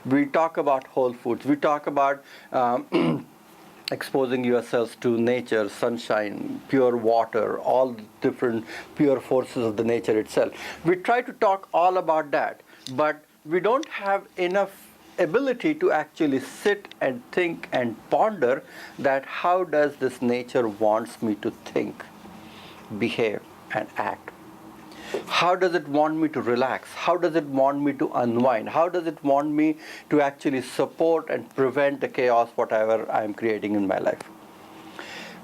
We talk about whole foods. We talk about exposing yourselves to nature, sunshine, pure water, all different pure forces of the nature itself. We try to talk all about that, but we don't have enough ability to actually sit and think and ponder that how does this nature wants me to think, behave, and act. How does it want me to relax? How does it want me to unwind? How does it want me to actually support and prevent the chaos, whatever I'm creating in my life?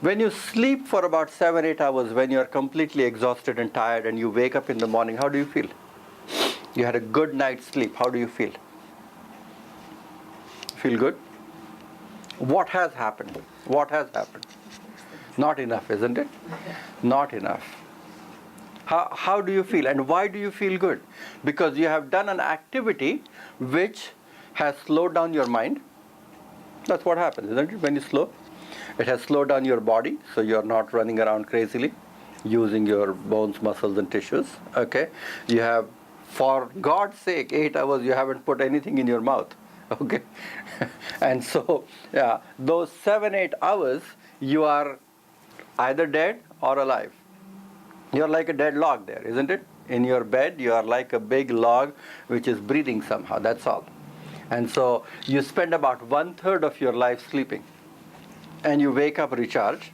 When you sleep for about 7-8 hours, when you're completely exhausted and tired and you wake up in the morning, how do you feel? You had a good night's sleep. How do you feel? Feel good? What has happened? What has happened? Not enough, isn't it? Not enough. How do you feel, and why do you feel good? Because you have done an activity which has slowed down your mind. That's what happens, isn't it, when you slow? It has slowed down your body, so you're not running around crazily, using your bones, muscles, and tissues. Okay? You have, for God's sake, 8 hours you haven't put anything in your mouth. Okay? And so, yeah, those 7-8 hours, you are either dead or alive. You're like a dead log there, isn't it? In your bed, you are like a big log which is breathing somehow, that's all. And so you spend about 1/3 of your life sleeping. And you wake up recharged.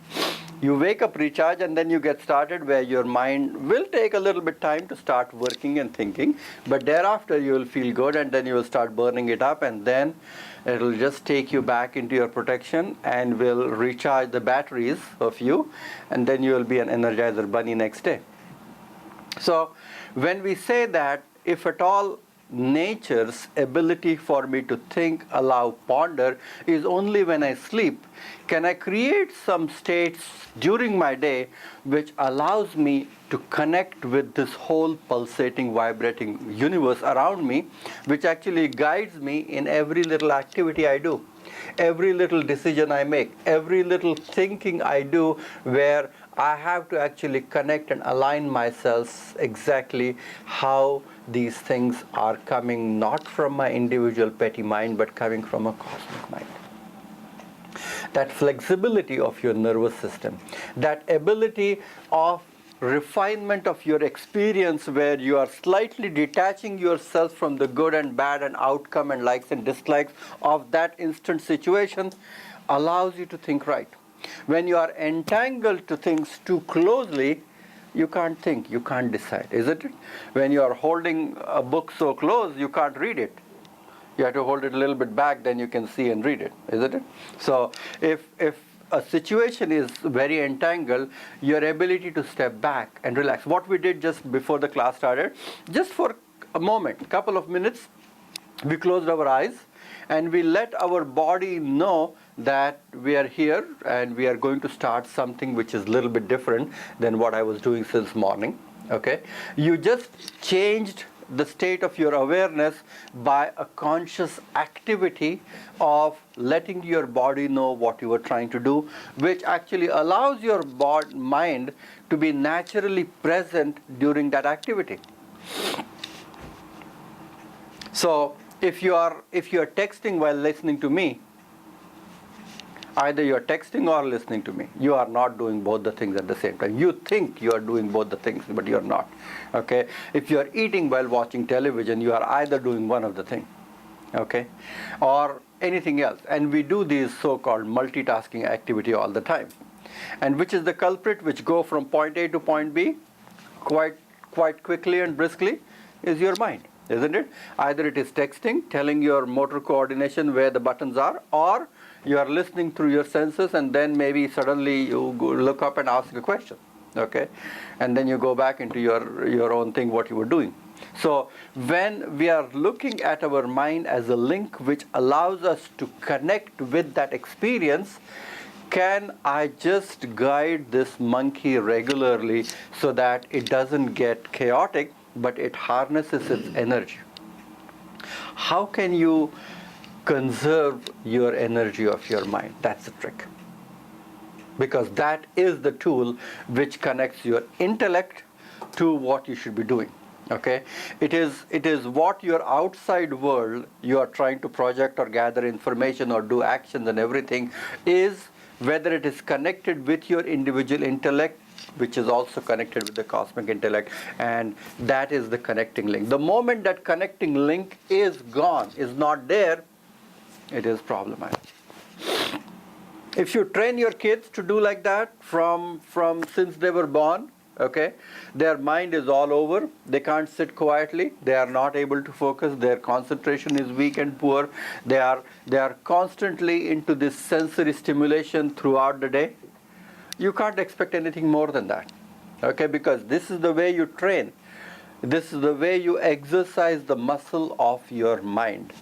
You wake up recharged, and then you get started where your mind will take a little bit time to start working and thinking. But thereafter you will feel good, and then you will start burning it up, and then it will just take you back into your protection and will recharge the batteries of you, and then you will be an Energizer bunny next day. So when we say that, if at all nature's ability for me to think, allow, ponder is only when I sleep, can I create some states during my day which allows me to connect with this whole pulsating, vibrating universe around me, which actually guides me in every little activity I do, every little decision I make, every little thinking I do, where I have to actually connect and align myself exactly how these things are coming, not from my individual petty mind, but coming from a cosmic mind. That flexibility of your nervous system, that ability of refinement of your experience, where you are slightly detaching yourself from the good and bad and outcome and likes and dislikes of that instant situation, allows you to think right. When you are entangled to things too closely, you can't think, you can't decide, isn't it? When you are holding a book so close, you can't read it. You have to hold it a little bit back, then you can see and read it, isn't it? So if a situation is very entangled, your ability to step back and relax. What we did just before the class started, just for a moment, a couple of minutes, we closed our eyes and we let our body know that we are here and we are going to start something which is a little bit different than what I was doing since morning. Okay? You just changed the state of your awareness by a conscious activity of letting your body know what you were trying to do, which actually allows your mind to be naturally present during that activity. So if you are texting while listening to me, either you are texting or listening to me, you are not doing both the things at the same time. You think you are doing both the things, but you are not. Okay? If you are eating while watching television, you are either doing one of the things, okay, or anything else. And we do these so-called multitasking activity all the time. And which is the culprit which go from point A to point B quite quickly and briskly is your mind, isn't it? Either it is texting, telling your motor coordination where the buttons are, or you are listening through your senses, and then maybe suddenly you look up and ask a question, okay? And then you go back into your own thing, what you were doing. So when we are looking at our mind as a link which allows us to connect with that experience, can I just guide this monkey regularly so that it doesn't get chaotic, but it harnesses its energy? How can you conserve your energy of your mind? That's the trick. Because that is the tool which connects your intellect to what you should be doing. Okay, it is what your outside world you are trying to project or gather information or do actions and everything is, whether it is connected with your individual intellect, which is also connected with the cosmic intellect, and that is the connecting link. The moment that connecting link is gone, is not there, it is problematic. If you train your kids to do like that from since they were born, okay, their mind is all over, they can't sit quietly, they are not able to focus, their concentration is weak and poor, they are constantly into this sensory stimulation throughout the day. You can't expect anything more than that, okay, because this is the way you train, this is the way you exercise the muscle of your mind.